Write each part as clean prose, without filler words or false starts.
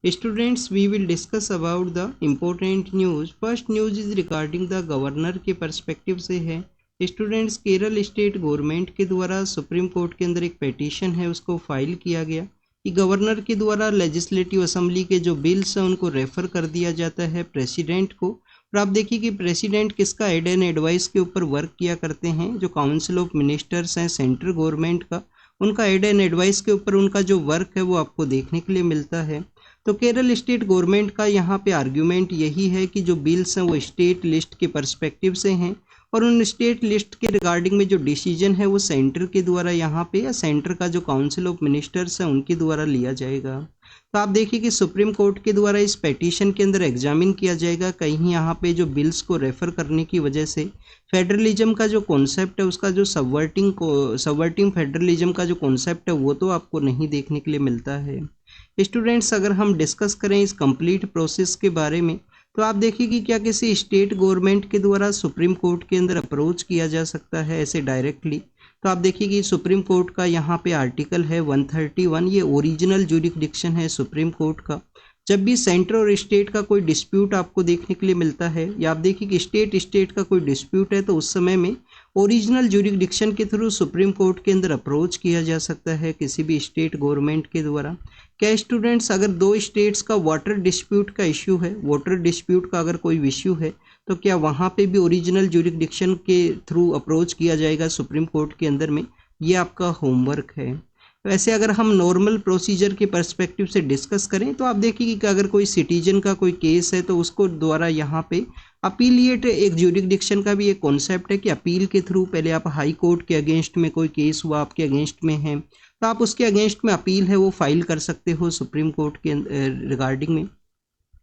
Students, we will discuss about the important news. First news is regarding the governor के perspective से है। Students, Kerala state government के द्वारा supreme court के अंदर एक पिटीशन है, उसको फाइल किया गया कि गवर्नर के द्वारा लेजिस्लेटिव असेंबली के जो बिल्स हैं उनको रेफर कर दिया जाता है प्रेसिडेंट को। और आप देखिए कि प्रेसिडेंट किसका एड एंड एडवाइस के ऊपर वर्क किया करते हैं, जो काउंसिल ऑफ मिनिस्टर्स हैं सेंट्रल गवर्नमेंट का, उनका एड एंड एडवाइस के ऊपर उनका जो वर्क है वो आपको देखने के लिए मिलता है। तो केरल स्टेट गवर्नमेंट का यहाँ पे आर्ग्यूमेंट यही है कि जो बिल्स हैं वो स्टेट लिस्ट के पर्सपेक्टिव से हैं और उन स्टेट लिस्ट के रिगार्डिंग में जो डिसीजन है वो सेंटर के द्वारा यहाँ पे या सेंटर का जो काउंसिल ऑफ मिनिस्टर्स है उनके द्वारा लिया जाएगा। तो आप देखिए कि सुप्रीम कोर्ट के द्वारा इस पिटीशन के अंदर एग्जामिन किया जाएगा, कहीं यहाँ पे जो बिल्स को रेफर करने की वजह से फेडरलिज्म का जो कॉन्सेप्ट है उसका जो सबवर्टिंग फेडरलिज्म का जो कॉन्सेप्ट है वो तो आपको नहीं देखने के लिए मिलता है। स्टूडेंट्स, अगर हम डिस्कस करें इस कंप्लीट प्रोसेस के बारे में तो आप देखिए कि क्या किसी स्टेट गवर्नमेंट के द्वारा सुप्रीम कोर्ट के अंदर अप्रोच किया जा सकता है ऐसे डायरेक्टली। तो आप देखिए कि सुप्रीम कोर्ट का यहाँ पे आर्टिकल है 131, ये ओरिजिनल जुरिसडिक्शन है सुप्रीम कोर्ट का। जब भी सेंटर और स्टेट का कोई डिस्प्यूट आपको देखने के लिए मिलता है या आप देखिए कि स्टेट का कोई डिस्प्यूट है तो उस समय में ओरिजिनल जुरिसडिक्शन के थ्रू सुप्रीम कोर्ट के अंदर अप्रोच किया जा सकता है किसी भी स्टेट गवर्नमेंट के द्वारा। क्या स्टूडेंट्स, अगर दो स्टेट्स का वाटर डिस्प्यूट का इश्यू है, वाटर डिस्प्यूट का अगर कोई इश्यू है तो क्या वहाँ पे भी ओरिजिनल जुरिसडिक्शन के थ्रू अप्रोच किया जाएगा सुप्रीम कोर्ट के अंदर में? ये आपका होमवर्क है। वैसे अगर हम नॉर्मल प्रोसीजर के पर्सपेक्टिव से डिस्कस करें तो आप देखिए कि अगर कोई सिटीजन का कोई केस है तो उसको द्वारा यहाँ पे अपीलिएट एक जुरिसडिक्शन का भी एक कॉन्सेप्ट है कि अपील के थ्रू पहले आप हाई कोर्ट के अगेंस्ट में कोई केस हुआ आपके अगेंस्ट में है तो आप उसके अगेंस्ट में अपील है वो फाइल कर सकते हो सुप्रीम कोर्ट के रिगार्डिंग में।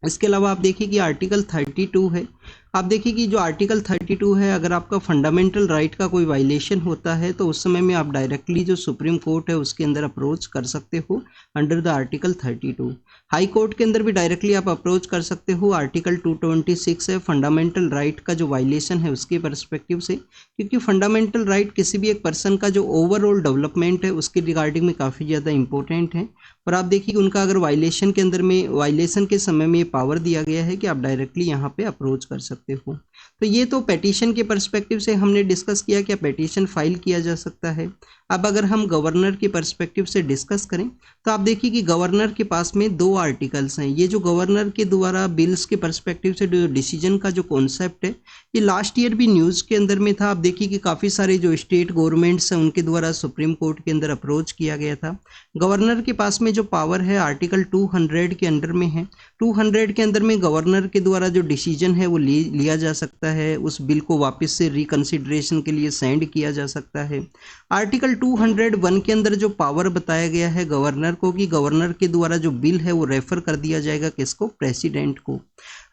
इसके अलावा आप देखिए कि आर्टिकल 32 है। आप देखिए कि जो आर्टिकल 32 है, अगर आपका फंडामेंटल राइट का कोई वायलेशन होता है तो उस समय में आप डायरेक्टली जो सुप्रीम कोर्ट है उसके अंदर अप्रोच कर सकते हो under the article 32। High court के अंदर भी डायरेक्टली आप अप्रोच कर सकते हो। आर्टिकल 226 है फंडामेंटल राइट का जो वायलेशन है उसके पर्सपेक्टिव से, क्योंकि फंडामेंटल राइट किसी भी एक पर्सन का जो ओवरऑल डेवलपमेंट है उसके रिगार्डिंग में काफ़ी ज़्यादा इंपॉर्टेंट है। और आप देखिए उनका अगर वायलेशन के अंदर में वायलेशन के समय में ये पावर दिया गया है कि आप डायरेक्टली यहाँ पे अप्रोच कर सकते हो। तो ये तो पेटिशन के पर्सपेक्टिव से हमने डिस्कस किया कि पेटिशन फाइल किया जा सकता है। अब अगर हम गवर्नर के पर्सपेक्टिव से डिस्कस करें तो आप देखिए कि गवर्नर के पास में दो आर्टिकल्स हैं। ये जो गवर्नर के द्वारा बिल्स के पर्सपेक्टिव से जो डिसीजन का जो कॉन्सेप्ट है ये लास्ट ईयर भी न्यूज़ के अंदर में था। आप देखिए कि काफ़ी सारे जो स्टेट गवर्नमेंट्स हैं उनके द्वारा सुप्रीम कोर्ट के अंदर अप्रोच किया गया था। गवर्नर के पास में जो पावर है आर्टिकल 200 के अंडर में है। 200 के अंदर में गवर्नर के द्वारा जो डिसीजन है वो लिया जा सकता है, उस बिल को वापस से रिकंसिडरेशन के लिए सेंड किया जा सकता है। आर्टिकल 201 के अंदर जो पावर बताया गया है गवर्नर को कि गवर्नर के द्वारा जो बिल है वो रेफर कर दिया जाएगा किसको? प्रेसिडेंट को।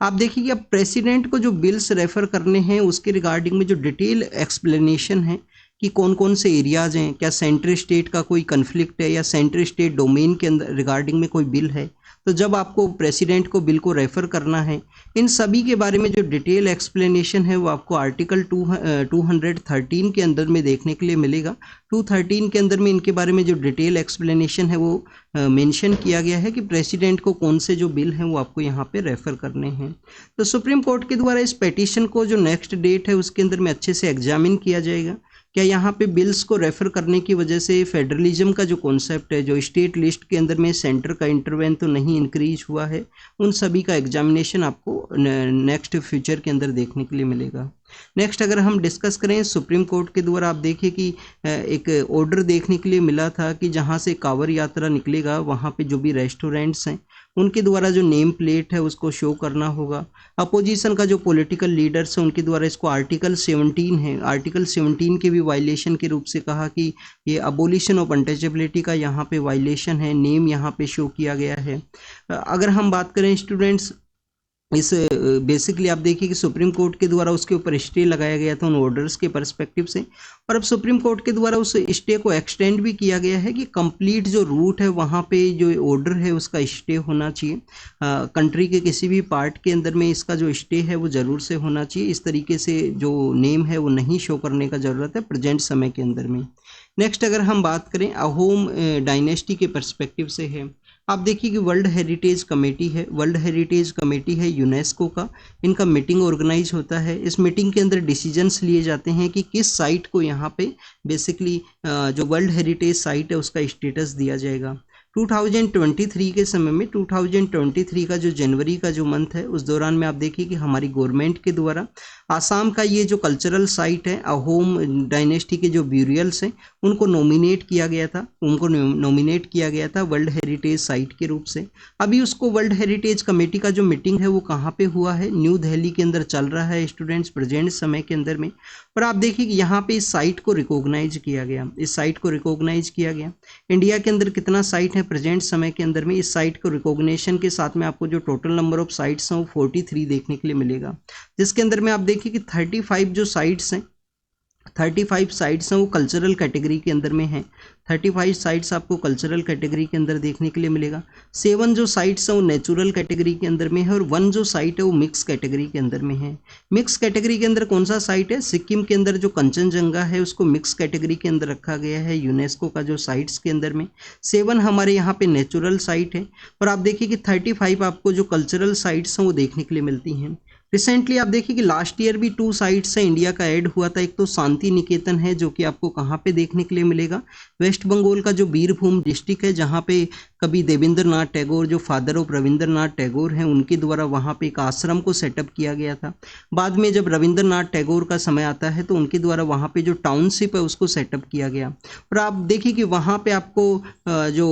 आप देखिए कि अब प्रेसिडेंट को जो बिल्स रेफर करने हैं उसके रिगार्डिंग में जो डिटेल एक्सप्लेनेशन है कि कौन कौन से एरियाज हैं, क्या सेंट्रल स्टेट का कोई कन्फ्लिक्ट है या सेंट्रल स्टेट डोमेन के अंदर रिगार्डिंग में कोई बिल है, तो जब आपको प्रेसिडेंट को बिल को रेफर करना है इन सभी के बारे में जो डिटेल एक्सप्लेनेशन है वो आपको आर्टिकल 213 के अंदर में देखने के लिए मिलेगा। 213 के अंदर में इनके बारे में जो डिटेल एक्सप्लेनेशन है वो मेंशन किया गया है कि प्रेसिडेंट को कौन से जो बिल हैं वो आपको यहाँ पे रेफर करने हैं। तो सुप्रीम कोर्ट के द्वारा इस पिटीशन को जो नेक्स्ट डेट है उसके अंदर में अच्छे से एग्जामिन किया जाएगा। क्या यहाँ पे बिल्स को रेफर करने की वजह से फेडरलिज्म का जो कॉन्सेप्ट है, जो स्टेट लिस्ट के अंदर में सेंटर का इंटरवेंशन तो नहीं इंक्रीज हुआ है, उन सभी का एग्जामिनेशन आपको नेक्स्ट फ्यूचर के अंदर देखने के लिए मिलेगा। नेक्स्ट अगर हम डिस्कस करें सुप्रीम कोर्ट के द्वारा आप देखिए कि एक ऑर्डर देखने के लिए मिला था कि जहाँ से कांवड़ यात्रा निकलेगा वहाँ पे जो भी रेस्टोरेंट्स हैं उनके द्वारा जो नेम प्लेट है उसको शो करना होगा। अपोजिशन का जो पॉलिटिकल लीडर्स हैं उनके द्वारा इसको आर्टिकल 17 है, आर्टिकल 17 के भी वायलेशन के रूप से कहा कि ये अबोलिशन ऑफ अनटचेबिलिटी का यहाँ पे वायलेशन है, नेम यहाँ पे शो किया गया है। अगर हम बात करें स्टूडेंट्स इस बेसिकली आप देखिए कि सुप्रीम कोर्ट के द्वारा उसके ऊपर स्टे लगाया गया था उन ऑर्डर्स के पर्सपेक्टिव से, और अब सुप्रीम कोर्ट के द्वारा उस स्टे को एक्सटेंड भी किया गया है कि कंप्लीट जो रूट है वहाँ पे जो ऑर्डर है उसका स्टे होना चाहिए। कंट्री के किसी भी पार्ट के अंदर में इसका जो स्टे है वो ज़रूर से होना चाहिए। इस तरीके से जो नेम है वो नहीं शो करने का ज़रूरत है प्रेजेंट समय के अंदर में। नेक्स्ट अगर हम बात करें अहोम डायनेस्टी के पर्सपेक्टिव से है। आप देखिए कि वर्ल्ड हेरिटेज कमेटी है, वर्ल्ड हेरिटेज कमेटी है यूनेस्को का, इनका मीटिंग ऑर्गेनाइज होता है। इस मीटिंग के अंदर डिसीजंस लिए जाते हैं कि किस साइट को यहाँ पे बेसिकली जो वर्ल्ड हेरिटेज साइट है उसका स्टेटस दिया जाएगा। 2023 के समय में 2023 का जो जनवरी का जो मंथ है उस दौरान में आप देखिए कि हमारी गवर्नमेंट के द्वारा आसाम का ये जो कल्चरल साइट है अहोम डायनेस्टी के जो ब्यूरियल्स हैं उनको नॉमिनेट किया गया था, वर्ल्ड हेरिटेज साइट के रूप से। अभी उसको वर्ल्ड हेरिटेज कमेटी का जो मीटिंग है वो कहाँ पे हुआ है, न्यू दिल्ली के अंदर चल रहा है स्टूडेंट्स प्रेजेंट समय के अंदर में। और आप देखिए कि यहाँ पे इस साइट को रिकॉग्नाइज किया गया, इंडिया के अंदर कितना साइट है प्रेजेंट समय के अंदर में। इस साइट को रिकॉग्निशन के साथ में आपको जो टोटल नंबर ऑफ साइट्स हैं वो 43 देखने के लिए मिलेगा, जिसके अंदर में आप देखिए कि 35 जो साइट्स हैं 35 साइट्स हैं वो कल्चरल कैटेगरी के अंदर में हैं। 35 साइट्स आपको कल्चरल कैटेगरी के अंदर देखने के लिए मिलेगा। 7 जो साइट्स हैं वो नेचुरल कैटेगरी के अंदर में है और 1 जो साइट है वो मिक्स कैटेगरी के अंदर में है। मिक्स कैटेगरी के अंदर कौन सा साइट है, सिक्किम के अंदर जो कंचनजंगा है उसको मिक्स कैटेगरी के अंदर रखा गया है यूनेस्को का जो साइट्स के अंदर में। 7 हमारे यहाँ पे नेचुरल साइट है और आप देखिए कि 35 आपको जो कल्चरल साइट्स हैं वो देखने के लिए मिलती हैं। रिसेंटली आप देखिए कि लास्ट ईयर भी 2 साइट्स से इंडिया का ऐड हुआ था। एक तो शांति निकेतन है जो कि आपको कहाँ पे देखने के लिए मिलेगा, वेस्ट बंगाल का जो बीरभूम डिस्ट्रिक्ट है जहाँ पे कभी देवेंद्र नाथ टैगोर जो फादर ऑफ रविंद्रनाथ टैगोर हैं उनके द्वारा वहाँ पे एक आश्रम को सेटअप किया गया था। बाद में जब रविंद्रनाथ टैगोर का समय आता है तो उनके द्वारा वहाँ पे जो टाउनशिप है उसको सेटअप किया गया। और आप देखिए कि वहाँ पे आपको जो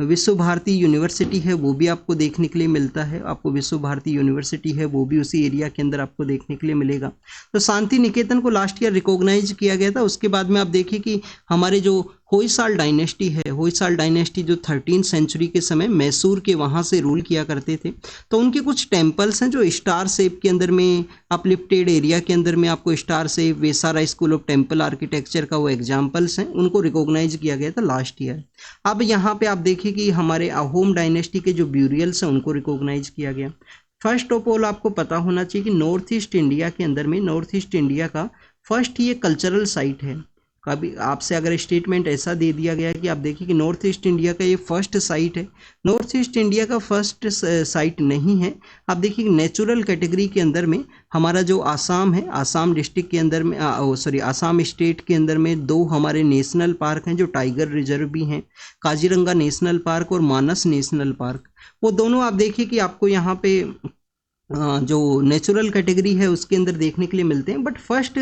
विश्व भारती यूनिवर्सिटी है वो भी आपको देखने के लिए मिलता है, आपको विश्व भारती यूनिवर्सिटी है वो भी उसी एरिया के अंदर आपको देखने के लिए मिलेगा। तो शांति निकेतन को लास्ट ईयर रिकॉग्नाइज किया गया था। उसके बाद में आप देखिए कि हमारे जो होयसाल डायनेस्टी है, होयसाल डायनेस्टी जो 13th सेंचुरी के समय मैसूर के वहाँ से रूल किया करते थे, तो उनके कुछ टेम्पल्स हैं जो स्टार शेप के अंदर में अपलिफ्टेड एरिया के अंदर में आपको star shape Vesara school of temple architecture का वो एग्जाम्पल्स हैं, उनको रिकॉग्नाइज किया गया था लास्ट ईयर। अब यहाँ पे आप देखिए कि हमारे अहोम डायनेस्टी के जो ब्यूरियल्स हैं उनको रिकॉग्नाइज किया गया। फर्स्ट ऑफ ऑल आपको पता होना चाहिए कि नॉर्थ ईस्ट इंडिया के अंदर में नॉर्थ ईस्ट इंडिया का फर्स्ट ये कल्चरल साइट है। कभी आपसे अगर स्टेटमेंट ऐसा दे दिया गया कि आप देखिए कि नॉर्थ ईस्ट इंडिया का ये फर्स्ट साइट है, नॉर्थ ईस्ट इंडिया का फर्स्ट साइट नहीं है। आप देखिए कि नेचुरल कैटेगरी के अंदर में हमारा जो आसाम है, आसाम डिस्ट्रिक्ट के अंदर में आसाम स्टेट के अंदर में 2 हमारे नेशनल पार्क हैं जो टाइगर रिजर्व भी हैं, काजीरंगा नेशनल पार्क और मानस नेशनल पार्क। वो दोनों आप देखिए कि आपको यहाँ पे जो नेचुरल कैटेगरी है उसके अंदर देखने के लिए मिलते हैं। बट फर्स्ट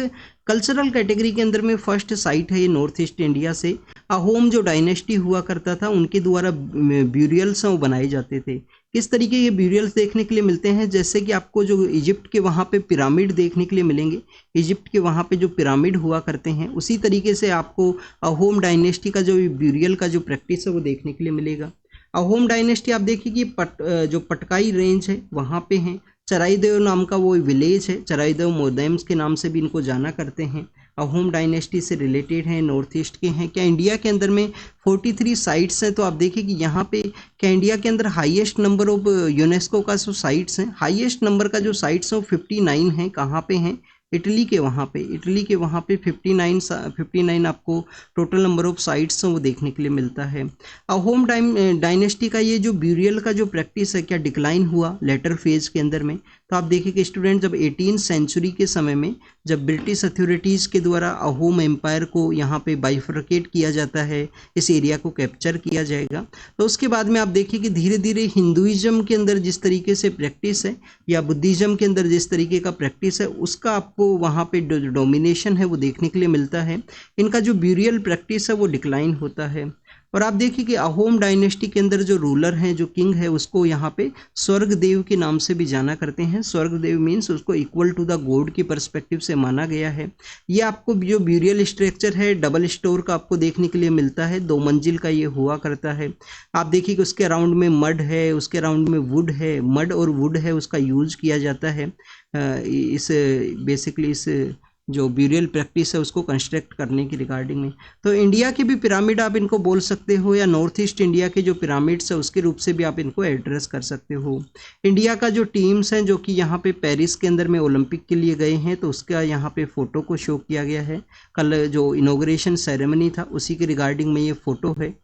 कल्चरल कैटेगरी के अंदर में फर्स्ट साइट है ये नॉर्थ ईस्ट इंडिया से। अहोम जो डायनेस्टी हुआ करता था उनके द्वारा ब्यूरियल्स हैं वो बनाए जाते थे। किस तरीके ये ब्यूरियल्स देखने के लिए मिलते हैं, जैसे कि आपको जो इजिप्ट के वहाँ पे पिरामिड देखने के लिए मिलेंगे, इजिप्ट के वहाँ पे जो पिरामिड हुआ करते हैं उसी तरीके से आपको अहोम डायनेस्टी का जो ब्यूरियल का जो प्रैक्टिस है वो देखने के लिए मिलेगा। अहोम डायनेस्टी आप देखिए कि जो पटकाई रेंज है वहाँ पे हैं, चराईदेव नाम का वो विलेज है, चराईदेव मोदेम्स के नाम से भी इनको जाना करते हैं। अहोम डायनेस्टी से रिलेटेड हैं, नॉर्थ ईस्ट के हैं। क्या इंडिया के अंदर में 43 साइट्स हैं, तो आप देखिए कि यहाँ पे क्या इंडिया के अंदर हाईएस्ट नंबर ऑफ यूनेस्को का जो साइट्स हैं, हाईएस्ट नंबर का जो साइट्स हैं वो 59 हैं। कहाँ पे हैं, इटली के वहाँ पे 59 आपको टोटल नंबर ऑफ साइट्स हैं वो देखने के लिए मिलता है। अहोम डायनेस्टी का ये जो ब्यूरियल का जो प्रैक्टिस है क्या डिक्लाइन हुआ लेटर फेज के अंदर में, तो आप देखिए कि स्टूडेंट जब 18th सेंचुरी के समय में जब ब्रिटिश अथॉरिटीज़ के द्वारा अहोम एम्पायर को यहाँ पे बाइफरकेट किया जाता है, इस एरिया को कैप्चर किया जाएगा, तो उसके बाद में आप देखिए कि धीरे धीरे हिंदुइज्म के अंदर जिस तरीके से प्रैक्टिस है या बुद्धिज़्म के अंदर जिस तरीके का प्रैक्टिस है उसका आपको वहाँ पे डोमिनेशन है वो देखने के लिए मिलता है। इनका जो ब्यूरियल प्रैक्टिस है वो डिक्लाइन होता है। और आप देखिए कि अहोम डायनेस्टी के अंदर जो रूलर हैं, जो किंग है, उसको यहाँ पे स्वर्ग देव के नाम से भी जाना करते हैं। स्वर्ग देव मीन्स उसको इक्वल टू द गॉड की पर्सपेक्टिव से माना गया है। ये आपको जो ब्यूरियल स्ट्रक्चर है डबल स्टोर का आपको देखने के लिए मिलता है, 2 मंजिल का ये हुआ करता है। आप देखिए कि उसके अराउंड में मड है, उसके अराउंड में वुड है, मड और वुड है उसका यूज किया जाता है इस बेसिकली इस जो ब्यूरियल प्रैक्टिस है उसको कंस्ट्रक्ट करने की रिगार्डिंग में। तो इंडिया के भी पिरामिड आप इनको बोल सकते हो या नॉर्थ ईस्ट इंडिया के जो पिरामिड्स है उसके रूप से भी आप इनको एड्रेस कर सकते हो। इंडिया का जो टीम्स हैं जो कि यहाँ पे पेरिस के अंदर में ओलंपिक के लिए गए हैं, तो उसका यहाँ पे फ़ोटो को शो किया गया है। कल जो इनॉग्रेशन सेरेमनी था उसी के रिगार्डिंग में ये फ़ोटो है।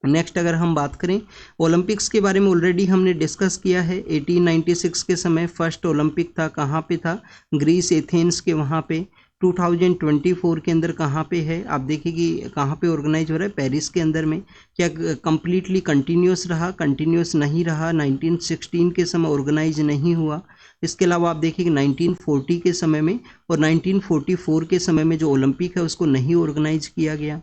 नेक्स्ट अगर हम बात करें ओलंपिक्स के बारे में, ऑलरेडी हमने डिस्कस किया है। 1896 के समय फर्स्ट ओलंपिक था, कहाँ पे था? ग्रीस, एथेंस के वहाँ पे। 2024 के अंदर कहाँ पे है? आप देखिए कि कहाँ पे ऑर्गेनाइज हो रहा है, पेरिस के अंदर में। क्या कंप्लीटली कंटिन्यूस रहा? कंटिन्यूस नहीं रहा, 1916 के समय ऑर्गेनाइज नहीं हुआ। इसके अलावा आप देखिए कि 1940 के समय में और 1944 के समय में जो ओलंपिक है उसको नहीं ऑर्गेनाइज किया गया।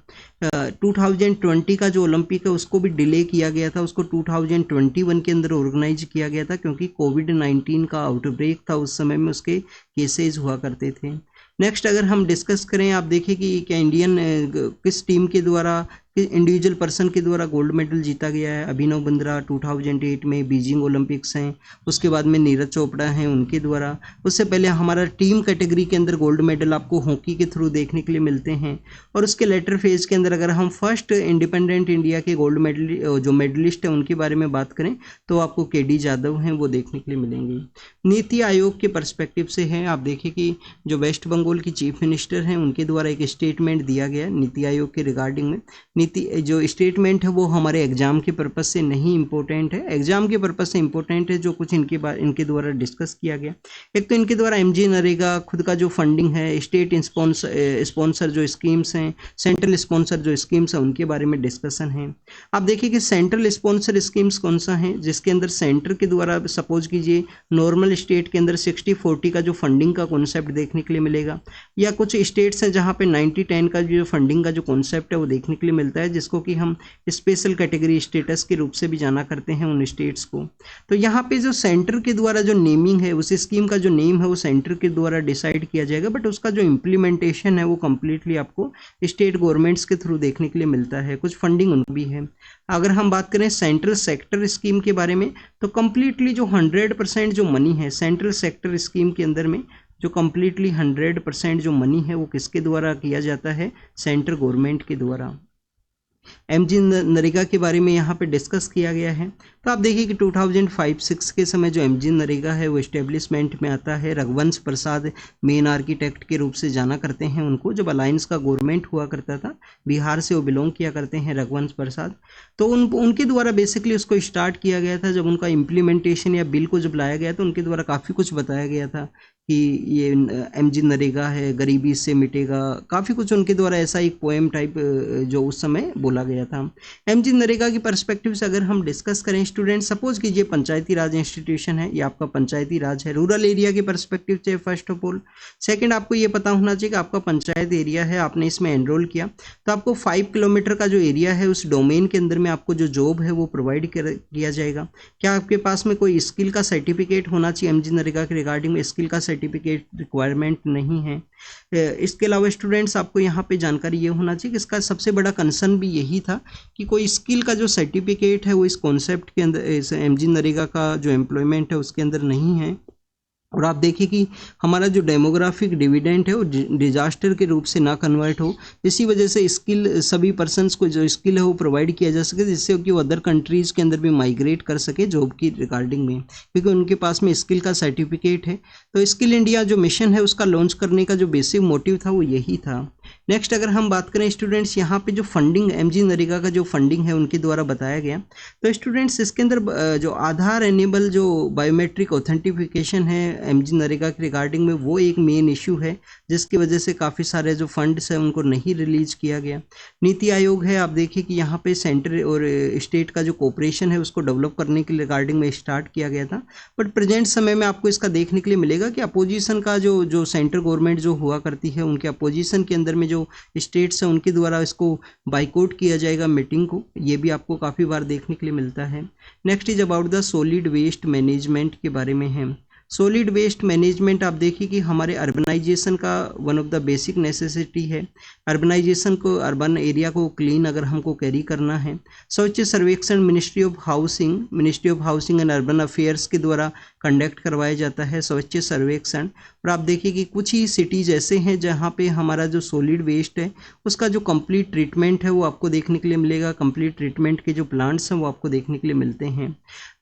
2020 का जो ओलंपिक है उसको भी डिले किया गया था, उसको 2021 के अंदर ऑर्गेनाइज किया गया था, क्योंकि कोविड-19 का आउटब्रेक था उस समय में, उसके केसेज हुआ करते थे। नेक्स्ट अगर हम डिस्कस करें, आप देखिए कि क्या इंडियन किस टीम के द्वारा, इंडिविजुअल पर्सन के द्वारा गोल्ड मेडल जीता गया है? अभिनव बिंद्रा 2008 में बीजिंग ओलंपिक्स हैं, उसके बाद में नीरज चोपड़ा हैं उनके द्वारा। उससे पहले हमारा टीम कैटेगरी के अंदर गोल्ड मेडल आपको हॉकी के थ्रू देखने के लिए मिलते हैं। और उसके लेटर फेज के अंदर अगर हम फर्स्ट इंडिपेंडेंट इंडिया के गोल्ड मेडल जो मेडलिस्ट हैं उनके बारे में बात करें तो आपको केडी जादव हैं, वो देखने के लिए मिलेंगे। नीति आयोग के पर्सपेक्टिव से है, आप देखिए कि जो वेस्ट बंगाल की चीफ मिनिस्टर हैं उनके द्वारा एक स्टेटमेंट दिया गया नीति आयोग के रिगार्डिंग में। नीति जो स्टेटमेंट है वो हमारे एग्जाम के पर्पज से नहीं इम्पोर्टेंट है, एग्जाम के पर्पज से इम्पोर्टेंट है जो कुछ इनके द्वारा डिस्कस किया गया। एक तो इनके द्वारा एमजी नरेगा खुद का जो फंडिंग है, स्टेट स्पॉन्सर जो स्कीम्स हैं, सेंट्रल स्पॉन्सर जो स्कीम्स हैं उनके बारे में डिस्कशन है। आप देखिए कि सेंट्रल स्पॉन्सर स्कीम्स कौन सा है, जिसके अंदर सेंटर के द्वारा सपोज कीजिए नॉर्मल स्टेट के अंदर 60-40 का जो फंडिंग का कॉन्सेप्ट देखने के लिए मिलेगा, या कुछ स्टेट्स हैं जहाँ पे 90-10 का जो फंडिंग का जो कॉन्सेप्ट है वो देखने के लिए मिलता है, जिसको कि हम स्पेशल कैटेगरी स्टेटस के रूप से भी जाना करते हैं उन स्टेट्स को। तो यहाँ पे जो सेंटर के द्वारा जो नेमिंग है, उस स्कीम का जो नेम है वो सेंटर के द्वारा डिसाइड किया जाएगा, बट उसका जो इम्प्लीमेंटेशन है वो कम्प्लीटली आपको स्टेट गवर्नमेंट्स के थ्रू देखने के लिए मिलता है, कुछ फंडिंग उन भी है। अगर हम बात करें सेंट्रल सेक्टर स्कीम के बारे में, तो कम्प्लीटली जो 100% जो मनी है सेंट्रल सेक्टर स्कीम के अंदर में, जो कम्प्लीटली 100% जो मनी है वो किसके द्वारा किया जाता है? सेंट्रल गवर्नमेंट के द्वारा। एमजी नरेगा के बारे में यहाँ पे डिस्कस किया गया है। तो आप देखिए कि 2005-6 के समय जो एमजी नरेगा है वो इस्टेब्लिशमेंट में आता है। रघुवंश प्रसाद मेन आर्किटेक्ट के रूप से जाना करते हैं उनको, जब अलायंस का गवर्नमेंट हुआ करता था, बिहार से वो बिलोंग किया करते हैं रघुवंश प्रसाद। तो उनके द्वारा बेसिकली उसको स्टार्ट किया गया था। जब उनका इम्प्लीमेंटेशन या बिल को जब लाया गया तो उनके द्वारा काफ़ी कुछ बताया गया था कि ये एमजी नरेगा है, गरीबी इससे मिटेगा, काफ़ी कुछ उनके द्वारा ऐसा एक पोएम टाइप जो उस समय बोला गया था। एमजी नरेगा की पर्सपेक्टिव से अगर हम डिस्कस करें स्टूडेंट, सपोज कीजिए पंचायती राज इंस्टीट्यूशन है, ये आपका पंचायती राज है, रूरल एरिया के पर्सपेक्टिव से फर्स्ट ऑफ ऑल। सेकंड, आपको ये पता होना चाहिए कि आपका पंचायत एरिया है, आपने इसमें एनरोल किया तो आपको 5 किलोमीटर का जो एरिया है उस डोमेन के अंदर में आपको जो जॉब है वो प्रोवाइड किया जाएगा। क्या आपके पास में कोई स्किल का सर्टिफिकेट होना चाहिए? एमजी नरेगा के रिगार्डिंग में स्किल का सर्टिफिकेट रिक्वायरमेंट नहीं है। इसके अलावा स्टूडेंट्स आपको यहाँ पे जानकारी ये होना चाहिए कि इसका सबसे बड़ा कंसर्न भी यही था कि कोई स्किल का जो सर्टिफिकेट है वो इस कॉन्सेप्ट के अंदर, इस एमजी नरेगा का जो एम्प्लॉयमेंट है उसके अंदर नहीं है। और आप देखिए कि हमारा जो डेमोग्राफिक डिविडेंड है वो डिजास्टर के रूप से ना कन्वर्ट हो, इसी वजह से स्किल सभी पर्सन्स को जो स्किल है वो प्रोवाइड किया जा सके, जिससे कि वो अदर कंट्रीज़ के अंदर भी माइग्रेट कर सके जॉब की रिगार्डिंग में, क्योंकि उनके पास में स्किल का सर्टिफिकेट है। तो स्किल इंडिया जो मिशन है उसका लॉन्च करने का जो बेसिक मोटिव था वो यही था। नेक्स्ट अगर हम बात करें स्टूडेंट्स, यहाँ पे जो फंडिंग एमजी नरेगा का जो फंडिंग है उनके द्वारा बताया गया, तो स्टूडेंट्स इसके अंदर जो आधार एनेबल जो बायोमेट्रिक ऑथेंटिफिकेशन है एमजी नरेगा के रिगार्डिंग में, वो एक मेन इशू है, जिसकी वजह से काफ़ी सारे जो फंड्स हैं उनको नहीं रिलीज किया गया। नीति आयोग है, आप देखिए कि यहाँ पे सेंटर और स्टेट का जो कोऑपरेशन है उसको डेवलप करने के रिगार्डिंग में स्टार्ट किया गया था, बट प्रेजेंट समय में आपको इसका देखने के लिए मिलेगा कि अपोजिशन का जो सेंट्रल गवर्नमेंट जो हुआ करती है उनके अपोजिशन के अंदर में जो स्टेट्स हैं उनके द्वारा इसको बाइकआउट किया जाएगा मीटिंग को, ये भी आपको काफ़ी बार देखने के लिए मिलता है। Next is about the solid waste management के बारे में है। सॉलिड वेस्ट मैनेजमेंट आप देखिए कि हमारे अर्बनाइजेशन का one of the basic necessity है। अर्बनाइजेशन को, अर्बन एरिया को क्लीन अगर हमको कैरी करना है, स्वच्छ सर्वेक्षण ministry of housing and urban affairs के द्वारा कंडक्ट करवाया जाता है स्वच्छ सर्वेक्षण। और आप देखिए कि कुछ ही सिटीज़ ऐसे हैं जहाँ पे हमारा जो सॉलिड वेस्ट है उसका जो कंप्लीट ट्रीटमेंट है वो आपको देखने के लिए मिलेगा, कंप्लीट ट्रीटमेंट के जो प्लांट्स हैं वो आपको देखने के लिए मिलते हैं।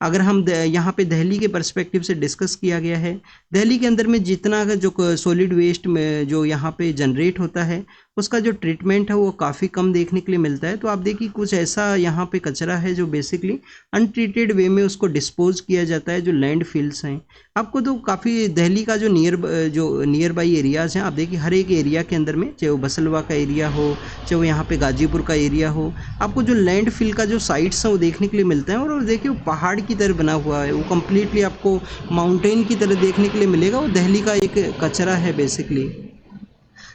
अगर हम यहाँ पे दिल्ली के पर्सपेक्टिव से डिस्कस किया गया है, दिल्ली के अंदर में जितना जो सॉलिड वेस्ट में जो यहाँ पे जनरेट होता है उसका जो ट्रीटमेंट है वो काफ़ी कम देखने के लिए मिलता है। तो आप देखिए कुछ ऐसा यहाँ पे कचरा है जो बेसिकली अनट्रीटेड वे में उसको डिस्पोज किया जाता है, जो लैंड फिल्स हैं। आपको तो काफ़ी दिल्ली का जो नियर बाई एरियाज़ हैं, आप देखिए हर एक एरिया के अंदर में, चाहे वो बसलवा का एरिया हो, चाहे वो यहाँ पे गाजीपुर का एरिया हो, आपको जो लैंड फिल का जो साइट्स हैं वो देखने के लिए मिलता है। और देखिए वो पहाड़ की तरह बना हुआ है, वो कम्प्लीटली आपको माउंटेन की तरह देखने के लिए मिलेगा। वो दिल्ली का एक कचरा है बेसिकली।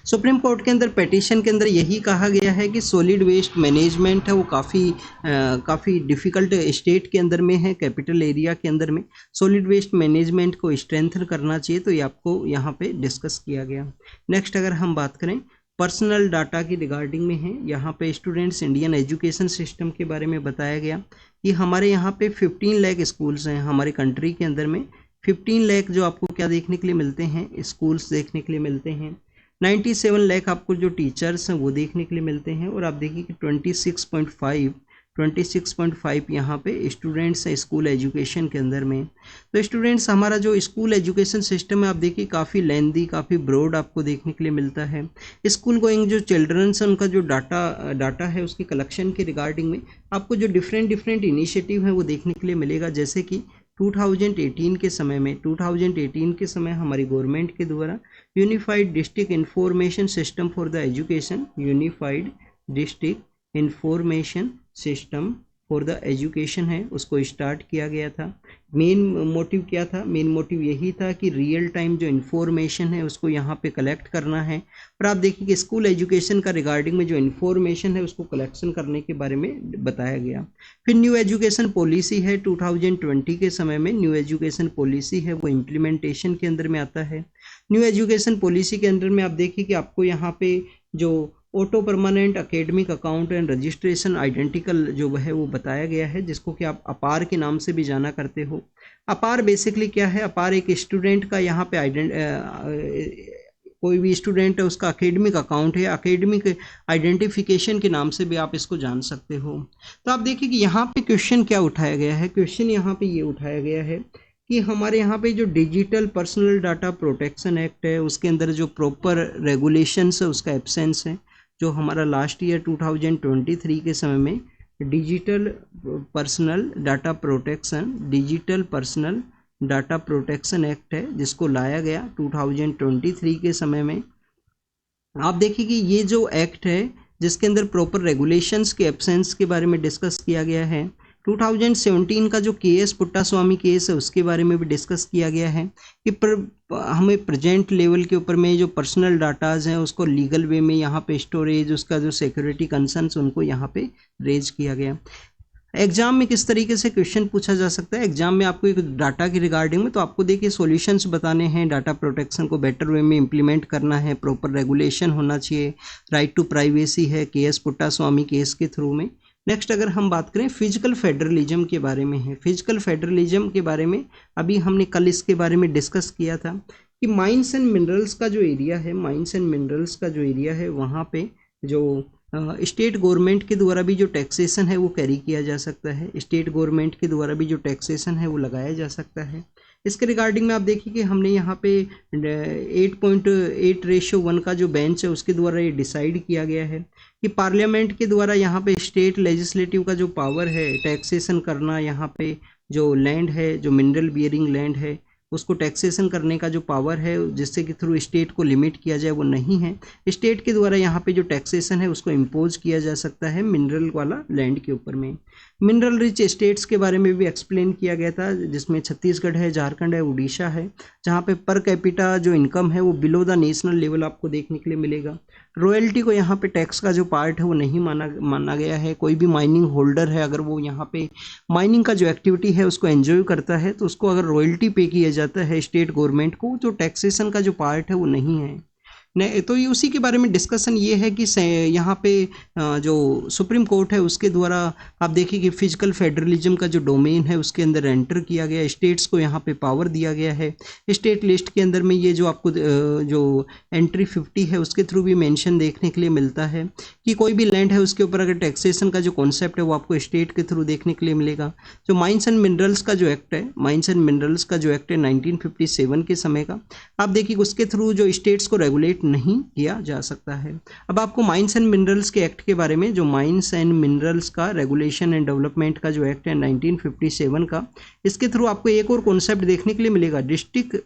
सुप्रीम कोर्ट के अंदर पिटीशन के अंदर यही कहा गया है कि सॉलिड वेस्ट मैनेजमेंट है वो काफ़ी डिफ़िकल्ट स्टेट के अंदर में है, कैपिटल एरिया के अंदर में सॉलिड वेस्ट मैनेजमेंट को स्ट्रेंथन करना चाहिए। तो ये आपको यहाँ पे डिस्कस किया गया। नेक्स्ट अगर हम बात करें पर्सनल डाटा की रिगार्डिंग में है, यहाँ पे स्टूडेंट्स इंडियन एजुकेशन सिस्टम के बारे में बताया गया कि हमारे यहाँ पे 15 लाख स्कूल्स हैं हमारे कंट्री के अंदर में। 15 लाख जो आपको क्या देखने के लिए मिलते हैं, स्कूल्स देखने के लिए मिलते हैं। 97 लाख आपको जो टीचर्स हैं वो देखने के लिए मिलते हैं। और आप देखिए कि 26.5 यहाँ पे स्टूडेंट्स हैं स्कूल एजुकेशन के अंदर में। तो स्टूडेंट्स हमारा जो स्कूल एजुकेशन सिस्टम है आप देखिए काफ़ी लेंदी, काफ़ी ब्रॉड आपको देखने के लिए मिलता है। स्कूल गोइंग जो चिल्ड्रंस हैं उनका जो डाटा है उसकी कलेक्शन के रिगार्डिंग में आपको जो डिफरेंट इनिशिएटिव हैं वो देखने के लिए मिलेगा। जैसे कि 2018 के समय हमारी गवर्नमेंट के द्वारा unified district information system for the education, unified district information system for the education है उसको स्टार्ट किया गया था। मेन मोटिव क्या था? मेन मोटिव यही था कि रियल टाइम जो इन्फॉर्मेशन है उसको यहाँ पे कलेक्ट करना है। और आप देखिए कि स्कूल एजुकेशन का रिगार्डिंग में जो इन्फॉर्मेशन है उसको कलेक्शन करने के बारे में बताया गया। फिर न्यू एजुकेशन पॉलिसी है 2020 के समय में न्यू एजुकेशन पॉलिसी है वो इम्प्लीमेंटेशन के अंदर में आता है। न्यू एजुकेशन पॉलिसी के अंदर में आप देखिए कि आपको यहाँ पे जो auto permanent academic account and registration identical जो है वो बताया गया है, जिसको कि आप अपार के नाम से भी जाना करते हो। अपार बेसिकली क्या है? अपार एक स्टूडेंट का यहाँ पे कोई भी स्टूडेंट है उसका अकेडमिक अकाउंट है, अकेडमिक आइडेंटिफिकेशन के नाम से भी आप इसको जान सकते हो। तो आप देखिए कि यहाँ पे क्वेश्चन क्या उठाया गया है? क्वेश्चन यहाँ पे ये उठाया गया है कि हमारे यहाँ पे जो digital personal data protection act है उसके अंदर जो प्रॉपर रेगुलेशंस है उसका एब्सेंस है। जो हमारा लास्ट ईयर 2023 के समय में digital personal data protection act है जिसको लाया गया 2023 के समय में। आप देखिए कि ये जो एक्ट है जिसके अंदर प्रॉपर रेगुलेशंस के एब्सेंस के बारे में डिस्कस किया गया है। 2017 का जो केएस पुट्टास्वामी केस है उसके बारे में भी डिस्कस किया गया है कि हमें प्रेजेंट लेवल के ऊपर में जो पर्सनल डाटाज हैं उसको लीगल वे में यहाँ पे स्टोरेज, उसका जो सिक्योरिटी कंसर्न्स उनको यहाँ पे रेज किया गया। एग्जाम में किस तरीके से क्वेश्चन पूछा जा सकता है? एग्जाम में आपको एक डाटा की रिगार्डिंग में तो आपको देखिए सॉल्यूशंस बताने हैं, डाटा प्रोटेक्शन को बेटर वे में इंप्लीमेंट करना है, प्रॉपर रेगुलेशन होना चाहिए, राइट टू प्राइवेसी है केएस पुट्टास्वामी केस के थ्रू में। नेक्स्ट अगर हम बात करें फिजिकल फेडरलिज्म के बारे में है। फिजिकल फेडरलिज्म के बारे में अभी हमने कल इसके बारे में डिस्कस किया था कि माइंस एंड मिनरल्स का जो एरिया है, वहाँ पे जो स्टेट गवर्नमेंट के द्वारा भी जो टैक्सेशन है वो कैरी किया जा सकता है, स्टेट गवर्नमेंट के द्वारा भी जो टैक्सेशन है वो लगाया जा सकता है। इसके रिगार्डिंग में आप देखिए कि हमने यहाँ पे 8.8:1 का जो बेंच है उसके द्वारा ये डिसाइड किया गया है कि पार्लियामेंट के द्वारा यहाँ पे स्टेट लेजिस्लेटिव का जो पावर है टैक्सेशन करना, यहाँ पे जो लैंड है, जो मिनरल बियरिंग लैंड है उसको टैक्सेशन करने का जो पावर है जिससे कि थ्रू स्टेट को लिमिट किया जाए वो नहीं है। स्टेट के द्वारा यहाँ पे जो टैक्सेशन है उसको इम्पोज किया जा सकता है मिनरल वाला लैंड के ऊपर में। मिनरल रिच स्टेट्स के बारे में भी एक्सप्लेन किया गया था जिसमें छत्तीसगढ़ है, झारखंड है, उड़ीसा है, जहाँ पे पर कैपिटा जो इनकम है वो बिलो द नेशनल लेवल आपको देखने के लिए मिलेगा। रॉयल्टी को यहाँ पे टैक्स का जो पार्ट है वो नहीं माना गया है। कोई भी माइनिंग होल्डर है अगर वो यहाँ पे माइनिंग का जो एक्टिविटी है उसको एंजॉय करता है तो उसको अगर रॉयल्टी पे किया जाता है स्टेट गवर्नमेंट को, जो टैक्सेशन का जो पार्ट है वो नहीं है। नहीं तो ये उसी के बारे में डिस्कशन ये है कि यहाँ पे जो सुप्रीम कोर्ट है उसके द्वारा आप देखिए कि फिजिकल फेडरलिज्म का जो डोमेन है उसके अंदर एंटर किया गया, स्टेट्स को यहाँ पे पावर दिया गया है। स्टेट लिस्ट के अंदर में ये जो आपको जो एंट्री 50 है उसके थ्रू भी मेंशन देखने के लिए मिलता है कि कोई भी लैंड है उसके ऊपर अगर टैक्सेशन का जो कॉन्सेप्ट है वो आपको स्टेट के थ्रू देखने के लिए मिलेगा। जो माइंस एंड मिनरल्स का जो एक्ट है, माइंस एंड मिनरल्स का जो एक्ट है 1957 के समय का, आप देखिए उसके थ्रू जो स्टेट्स को रेगुलेट नहीं किया जा सकता है। अब आपको माइंस एंड मिनरल्स के एक्ट के बारे में, जो माइंस एंड मिनरल्स का रेगुलेशन एंड डेवलपमेंट का जो एक्ट है 1957 का, इसके थ्रू आपको एक और कॉन्सेप्ट देखने के लिए मिलेगा, district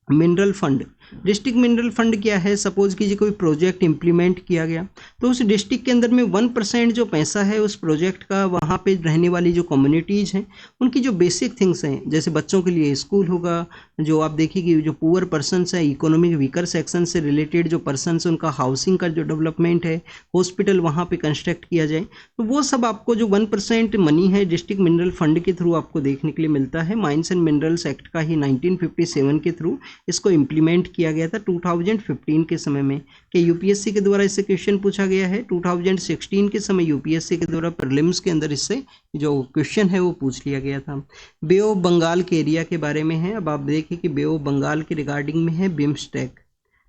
mineral fund. District mineral fund क्या है? सपोज कीजिए कोई प्रोजेक्ट इंप्लीमेंट किया गया, तो उस डिस्ट्रिक्ट के अंदर में 1% जो पैसा है उस प्रोजेक्ट का, वहाँ पे रहने वाली जो कम्युनिटीज़ हैं उनकी जो बेसिक थिंग्स हैं, जैसे बच्चों के लिए स्कूल होगा, जो आप देखिए कि जो पुअर पर्सनस है, इकोनॉमिक वीकर सेक्शन से रिलेटेड जो पर्सनस, उनका हाउसिंग का जो डेवलपमेंट है, हॉस्पिटल वहाँ पे कंस्ट्रक्ट किया जाए, तो वो सब आपको जो 1% मनी है डिस्ट्रिक्ट मिनरल फंड के थ्रू आपको देखने के लिए मिलता है। माइंस एंड मिनरल्स एक्ट का ही 1957 के थ्रू इसको इम्प्लीमेंट किया गया था 2015 के समय में। कि यूपीएससी के द्वारा इससे क्वेश्चन पूछा गया है 2016 के समय, यूपीएससी के द्वारा प्रीलिम्स के अंदर इससे जो क्वेश्चन है वो पूछ लिया गया था। बे ऑफ बंगाल के एरिया के बारे में है। अब आप देखिए कि बे ऑफ बंगाल के रिगार्डिंग में है BIMSTEC,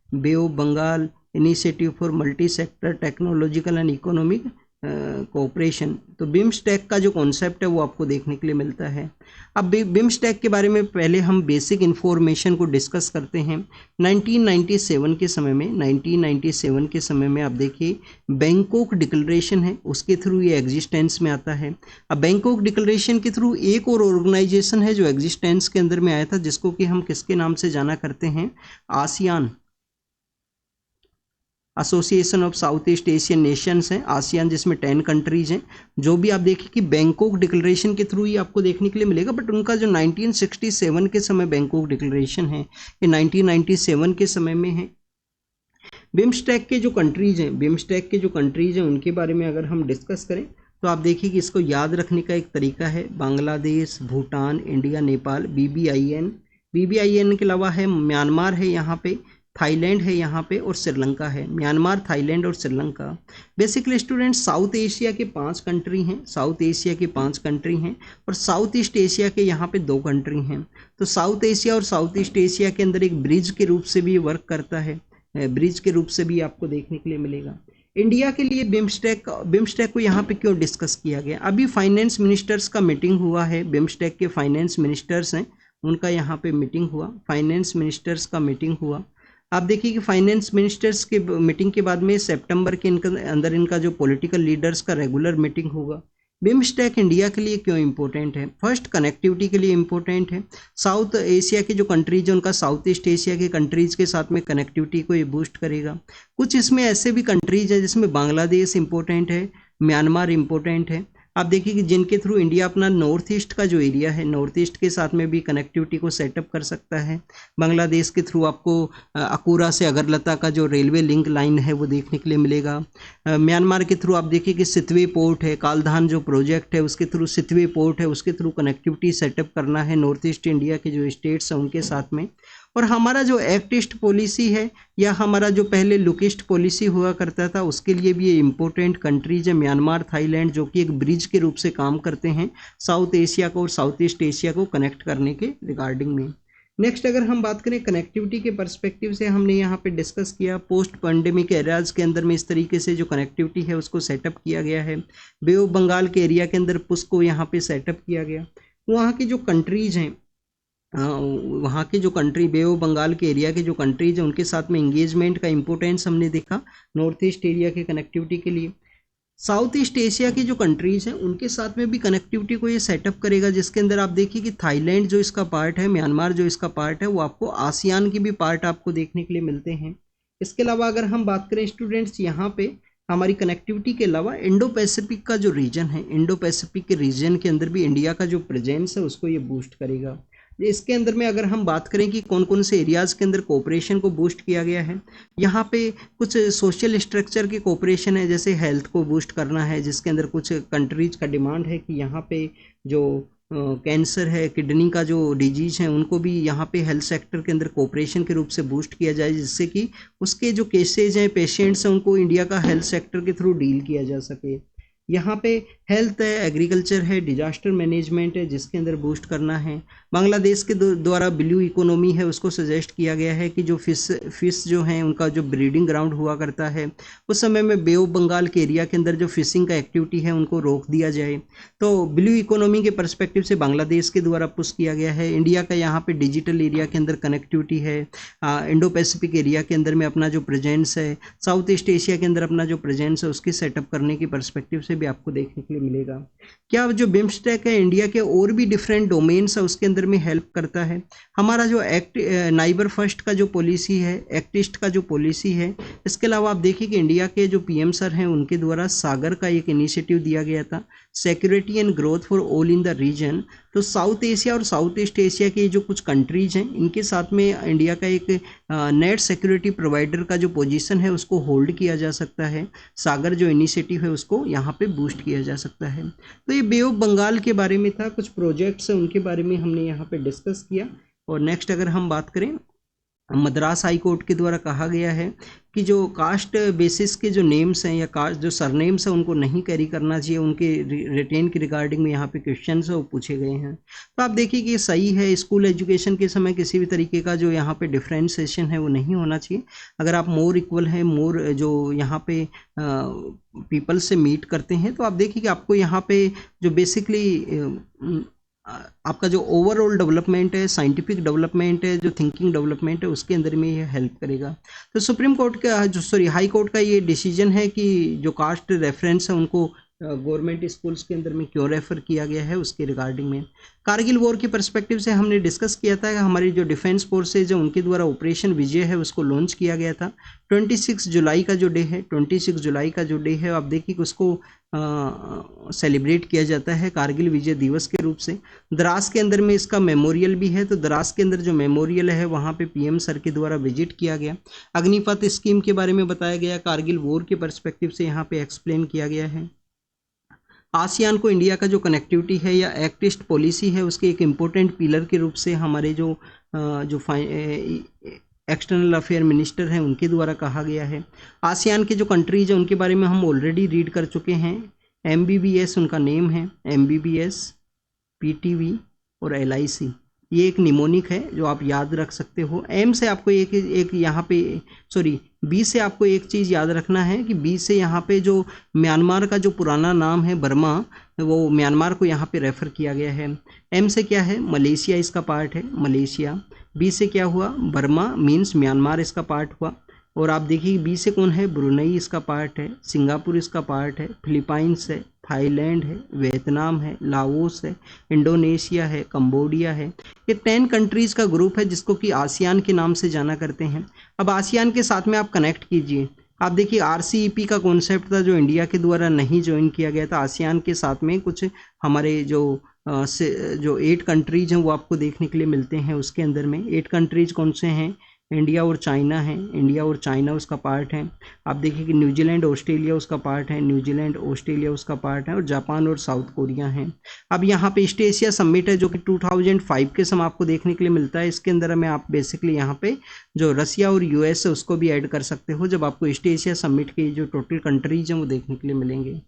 bay of Bengal initiative for multi sector technological and economic cooperation. तो बिम्स्टेक का जो कॉन्सेप्ट है वो आपको देखने के लिए मिलता है। अब बिम्स्टेक के बारे में पहले हम बेसिक इन्फॉर्मेशन को डिस्कस करते हैं। 1997 के समय में, 1997 के समय में आप देखिए बैंकॉक डिक्लेरेशन है, उसके थ्रू ये एग्जिस्टेंस में आता है। अब बैंकॉक डिक्लेरेशन के थ्रू एक और ऑर्गेनाइजेशन है जो एग्जिस्टेंस के अंदर में आया था, जिसको कि हम किसके नाम से जाना करते हैं? ASEAN, association of south east Asian Nations हैं, आसियान, जिसमें 10 कंट्रीज हैं। जो भी आप देखिए कि बैंकॉक डिक्लेरेशन के थ्रू ही आपको देखने के लिए मिलेगा, बट उनका जो 1967 के समय बैंकॉक डिक्लेरेशन है ये 1997 के समय में है। बिम्स्टेक के जो कंट्रीज हैं, बिम्स्टेक के जो कंट्रीज हैं उनके बारे में अगर हम डिस्कस करें तो आप देखिए कि इसको याद रखने का एक तरीका है, Bangladesh, Bhutan, India, Nepal, BBIN, BBIN के अलावा है म्यांमार है यहाँ पे, थाईलैंड है यहाँ पे, और श्रीलंका है। म्यांमार, थाईलैंड और Sri Lanka basically students south Asia के 5 कंट्री हैं, साउथ एशिया के 5 कंट्री हैं, और साउथ ईस्ट एशिया के यहाँ पे 2 कंट्री हैं। तो साउथ एशिया और साउथ ईस्ट एशिया के अंदर एक ब्रिज के रूप से भी वर्क करता है, ब्रिज के रूप से भी आपको देखने के लिए मिलेगा। इंडिया के लिए बिम्स्टेक को यहाँ पे क्यों डिस्कस किया गया? अभी फाइनेंस मिनिस्टर्स का मीटिंग हुआ है, बिम्स्टेक के फाइनेंस मिनिस्टर्स हैं उनका यहाँ पे मीटिंग हुआ, फाइनेंस मिनिस्टर्स का मीटिंग हुआ। आप देखिए कि फाइनेंस मिनिस्टर्स के मीटिंग के बाद में सितंबर के अंदर इनका जो पॉलिटिकल लीडर्स का रेगुलर मीटिंग होगा। बिम्स्टेक इंडिया के लिए क्यों इंपॉर्टेंट है? फर्स्ट, कनेक्टिविटी के लिए इंपॉर्टेंट है। साउथ एशिया के जो कंट्रीज है उनका साउथ ईस्ट एशिया के कंट्रीज के साथ में कनेक्टिविटी को ये बूस्ट करेगा। कुछ इसमें ऐसे भी कंट्रीज है जिसमें बांग्लादेश इंपॉर्टेंट है, म्यांमार इंपॉर्टेंट है। आप देखिए कि जिनके थ्रू इंडिया अपना नॉर्थ ईस्ट का जो एरिया है, नॉर्थ ईस्ट के साथ में भी कनेक्टिविटी को सेटअप कर सकता है। बांग्लादेश के थ्रू आपको अकूरा से अगरतला का जो रेलवे लिंक लाइन है वो देखने के लिए मिलेगा। म्यांमार के थ्रू आप देखिए कि सितवे पोर्ट है, कालधान जो प्रोजेक्ट है उसके थ्रू, सितवे पोर्ट है उसके थ्रू कनेक्टिविटी सेटअप करना है नॉर्थ ईस्ट इंडिया के जो स्टेट्स हैं उनके साथ में। और हमारा जो एक्ट ईस्ट पॉलिसी है या हमारा जो पहले लुक ईस्ट पॉलिसी हुआ करता था उसके लिए भी ये इंपॉर्टेंट कंट्रीज है, म्यांमार, थाईलैंड, जो कि एक ब्रिज के रूप से काम करते हैं साउथ एशिया को और साउथ ईस्ट एशिया को कनेक्ट करने के रिगार्डिंग में। नेक्स्ट अगर हम बात करें कनेक्टिविटी के पर्सपेक्टिव से, हमने यहाँ पे डिस्कस किया पोस्ट पैंडेमिक एरियाज के अंदर में इस तरीके से जो कनेक्टिविटी है उसको सेटअप किया गया है। बे ऑफ बंगाल के एरिया के अंदर पुश को यहाँ पे सेटअप किया गया। वहाँ की जो कंट्रीज हैं, वहाँ के जो कंट्री, बे ऑफ बंगाल के एरिया के जो कंट्रीज हैं उनके साथ में इंगेजमेंट का इंपॉर्टेंस हमने देखा नॉर्थ ईस्ट एरिया के कनेक्टिविटी के लिए। साउथ ईस्ट एशिया की जो कंट्रीज हैं उनके साथ में भी कनेक्टिविटी को ये सेटअप करेगा, जिसके अंदर आप देखिए कि थाईलैंड जो इसका पार्ट है, म्यांमार जो इसका पार्ट है, वो आपको आसियान की भी पार्ट आपको देखने के लिए मिलते हैं। इसके अलावा अगर हम बात करें स्टूडेंट्स, यहाँ पे हमारी कनेक्टिविटी के अलावा इंडो पैसिफिक का जो रीजन है, इंडो पैसिफिक के रीजन के अंदर भी इंडिया का जो प्रेजेंस है उसको ये बूस्ट करेगा। इसके अंदर में अगर हम बात करें कि कौन कौन से एरियाज़ के अंदर कोऑपरेशन को बूस्ट किया गया है, यहाँ पे कुछ सोशल स्ट्रक्चर की कोऑपरेशन है, जैसे हेल्थ को बूस्ट करना है, जिसके अंदर कुछ कंट्रीज का डिमांड है कि यहाँ पे जो कैंसर है, किडनी का जो डिजीज है, उनको भी यहाँ पे हेल्थ सेक्टर के अंदर कोऑपरेशन के रूप से बूस्ट किया जाए, जिससे कि उसके जो केसेज हैं, पेशेंट्स हैं, उनको इंडिया का हेल्थ सेक्टर के थ्रू डील किया जा सके। यहाँ पे हेल्थ है, एग्रीकल्चर है, डिजास्टर मैनेजमेंट है जिसके अंदर बूस्ट करना है। बांग्लादेश के द्वारा ब्लू इकोनॉमी है उसको सजेस्ट किया गया है कि जो फिश जो हैं उनका जो ब्रीडिंग ग्राउंड हुआ करता है उस समय में बे ऑफ बंगाल के एरिया के अंदर जो फिशिंग का एक्टिविटी है उनको रोक दिया जाए। तो ब्लू इकोनॉमी के परस्पेक्टिव से बांग्लादेश के द्वारा पुश किया गया है। इंडिया का यहाँ पे डिजिटल एरिया के अंदर कनेक्टिविटी है, इंडो पैसिफिक एरिया के अंदर में अपना जो प्रेजेंस है, साउथ ईस्ट एशिया के अंदर अपना जो प्रेजेंस है उसकी सेटअप करने की परस्पेक्टिव से भी आपको देखने के लिए मिलेगा। क्या जो बिम्स्टेक है इंडिया के और भी डिफरेंट डोमेन्स है उसके अंदर में हेल्प करता है। हमारा जो एक्ट नाइबर फर्स्ट का जो पॉलिसी है, एक्ट ईस्ट का जो पॉलिसी है, इसके अलावा आप देखिए कि इंडिया के जो पीएम सर हैं उनके द्वारा सागर का एक इनिशिएटिव दिया गया था, security and growth for all in the region. तो साउथ एशिया और साउथ ईस्ट एशिया के जो कुछ कंट्रीज हैं इनके साथ में इंडिया का एक नेट सिक्योरिटी प्रोवाइडर का जो पोजीशन है उसको होल्ड किया जा सकता है। सागर जो इनिशिएटिव है उसको यहाँ पे बूस्ट किया जा सकता है। तो ये बे ऑफ बंगाल के बारे में था, कुछ प्रोजेक्ट्स हैं उनके बारे में हमने यहाँ पे डिस्कस किया। और नेक्स्ट अगर हम बात करें, मद्रास हाई कोर्ट के द्वारा कहा गया है कि जो कास्ट बेसिस के जो नेम्स हैं या कास्ट जो सरनेम्स हैं उनको नहीं कैरी करना चाहिए, उनके रिटेन की रिगार्डिंग में यहाँ पे क्वेश्चंस है वो पूछे गए हैं। तो आप देखिए कि ये सही है, स्कूल एजुकेशन के समय किसी भी तरीके का जो यहाँ पे डिफ्रेंशिएशन है वो नहीं होना चाहिए। अगर आप मोर इक्वल है, मोर जो यहाँ पे पीपल से मीट करते हैं तो आप देखिए कि आपको यहाँ पे जो बेसिकली आपका जो ओवरऑल डेवलपमेंट है, साइंटिफिक डेवलपमेंट है, जो थिंकिंग डेवलपमेंट है उसके अंदर में ये हेल्प करेगा। तो सुप्रीम कोर्ट का जो हाई कोर्ट का ये डिसीजन है कि जो कास्ट रेफरेंस है उनको गवर्नमेंट स्कूल्स के अंदर में क्यों रेफर किया गया है उसके रिगार्डिंग में। कारगिल वॉर की पर्सपेक्टिव से हमने डिस्कस किया था कि हमारी जो डिफेंस फोर्सेज है उनके द्वारा ऑपरेशन विजय है उसको लॉन्च किया गया था। 26 जुलाई का जो डे है, 26 जुलाई का जो डे है आप देखिए कि उसको सेलिब्रेट किया जाता है कारगिल विजय दिवस के रूप से। द्रास के अंदर में इसका मेमोरियल भी है, तो द्रास के अंदर जो मेमोरियल है वहाँ पे पीएम सर के द्वारा विजिट किया गया। अग्निपथ स्कीम के बारे में बताया गया, कारगिल वॉर के पर्सपेक्टिव से यहाँ पे एक्सप्लेन किया गया है। आसियान को इंडिया का जो कनेक्टिविटी है या एक्ट ईस्ट पॉलिसी है उसके एक इम्पोर्टेंट पिलर के रूप से हमारे जो एक्सटर्नल अफेयर मिनिस्टर हैं उनके द्वारा कहा गया है। आसियान के जो कंट्रीज हैं उनके बारे में हम ऑलरेडी रीड कर चुके हैं। MBBS उनका नेम है, MBBS, PTV और LIC, ये एक निमोनिक है जो आप याद रख सकते हो। M से आपको एक यहाँ पे B से आपको एक चीज़ याद रखना है कि B से यहाँ पे जो म्यांमार का जो पुराना नाम है बर्मा, वो म्यांमार को यहाँ पे रेफ़र किया गया है। M से क्या है, मलेशिया इसका पार्ट है, मलेशिया। B से क्या हुआ, बर्मा मीन्स म्यांमार इसका पार्ट हुआ। और आप देखिए B से कौन है, ब्रुनई इसका पार्ट है, सिंगापुर इसका पार्ट है, फिलीपाइंस है, थाईलैंड है, वियतनाम है, लाओस है, इंडोनेशिया है, कंबोडिया है। ये 10 कंट्रीज़ का ग्रुप है जिसको कि आसियान के नाम से जाना करते हैं। अब आसियान के साथ में आप कनेक्ट कीजिए, आप देखिए RCEP का कॉन्सेप्ट था जो इंडिया के द्वारा नहीं ज्वाइन किया गया था। आसियान के साथ में कुछ हमारे जो 8 कंट्रीज हैं वो आपको देखने के लिए मिलते हैं। उसके अंदर में 8 कंट्रीज कौन से हैं, इंडिया और चाइना है, इंडिया और चाइना उसका पार्ट है। आप देखिए कि न्यूजीलैंड ऑस्ट्रेलिया उसका पार्ट है, न्यूजीलैंड ऑस्ट्रेलिया उसका पार्ट है, और जापान और साउथ कोरिया हैं। अब यहाँ पे ईस्ट एशिया समिट है जो कि 2005 के समय आपको देखने के लिए मिलता है। इसके अंदर में आप बेसिकली यहाँ पे जो रसिया और US है उसको भी ऐड कर सकते हो जब आपको ईस्ट एशिया समिट की जो टोटल कंट्रीज हैं वो देखने के लिए मिलेंगे।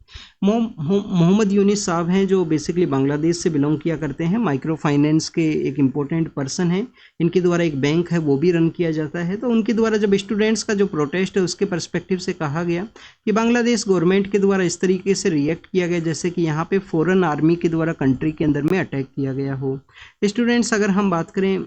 मोहम्मद यूनिस साहब हैं जो बेसिकली बांग्लादेश से बिलोंग किया करते हैं, माइक्रो फाइनेंस के एक इम्पोर्टेंट पर्सन हैं। इनके द्वारा एक बैंक है वो भी रन किया जाता है। तो उनके द्वारा जब स्टूडेंट्स का जो प्रोटेस्ट है उसके पर्सपेक्टिव से कहा गया कि बांग्लादेश गवर्नमेंट के द्वारा इस तरीके से रिएक्ट किया गया जैसे कि यहाँ पे फॉरेन आर्मी के द्वारा कंट्री के अंदर में अटैक किया गया हो। स्टूडेंट्स अगर हम बात करें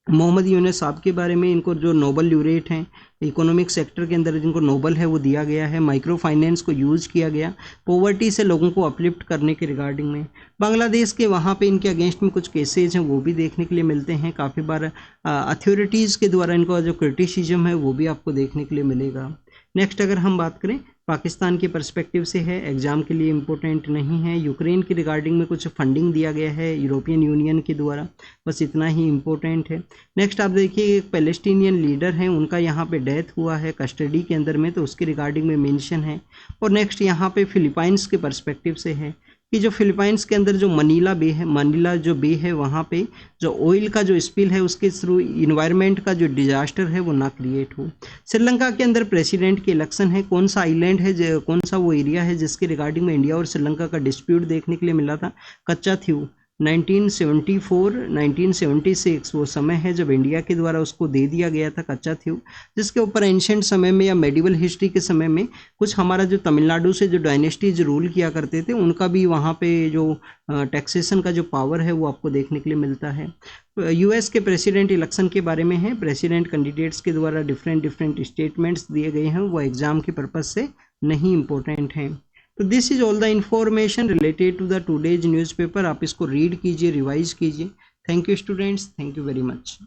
मोहम्मद यूनुस साहब के बारे में, इनको जो नोबल ल्यूरेट हैं इकोनॉमिक सेक्टर के अंदर जिनको नोबल है वो दिया गया है। माइक्रो फाइनेंस को यूज़ किया गया पॉवर्टी से लोगों को अपलिफ्ट करने के रिगार्डिंग में। बांग्लादेश के वहाँ पे इनके अगेंस्ट में कुछ केसेज हैं वो भी देखने के लिए मिलते हैं। काफ़ी बार अथॉरिटीज़ के द्वारा इनका जो क्रिटिसिज्म है वो भी आपको देखने के लिए मिलेगा। नेक्स्ट अगर हम बात करें पाकिस्तान के पर्सपेक्टिव से है, एग्ज़ाम के लिए इम्पोर्टेंट नहीं है। यूक्रेन के रिगार्डिंग में कुछ फंडिंग दिया गया है यूरोपियन यूनियन के द्वारा, बस इतना ही इम्पोर्टेंट है। नेक्स्ट आप देखिए एक पैलेस्टीनियन लीडर हैं, उनका यहाँ पे डेथ हुआ है कस्टडी के अंदर में, तो उसके रिगार्डिंग में मेंशन है। और नेक्स्ट यहाँ पे फिलीपाइंस के पर्सपेक्टिव से है। कि जो फिलीपाइंस के अंदर जो मनीला बे है, मनीला जो बे है, वहाँ पे जो ऑयल का जो स्पिल है उसके थ्रू इन्वायरमेंट का जो डिजास्टर है वो ना क्रिएट हो। श्रीलंका के अंदर प्रेसिडेंट के इलेक्शन है। कौन सा आइलैंड है, कौन सा वो एरिया है जिसके रिगार्डिंग में इंडिया और श्रीलंका का डिस्प्यूट देखने के लिए मिला था? कच्चा थीव। 1974 1976 वो समय है जब इंडिया के द्वारा उसको दे दिया गया था कच्चा थीव, जिसके ऊपर एंशिएंट समय में या मेडिवल हिस्ट्री के समय में कुछ हमारा जो तमिलनाडु से जो डायनेस्टीज रूल किया करते थे उनका भी वहाँ पे जो टैक्सेशन का जो पावर है वो आपको देखने के लिए मिलता है। यूएस के प्रेसिडेंट इलेक्शन के बारे में है। प्रेसिडेंट कैंडिडेट्स के द्वारा डिफरेंट स्टेटमेंट्स दिए गए हैं, वो एग्जाम के पर्पज से नहीं इम्पोर्टेंट हैं। तो this is all the information related to the today's newspaper. आप इसको रीड कीजिए, रिवाइज कीजिए। Thank you students, thank you very much.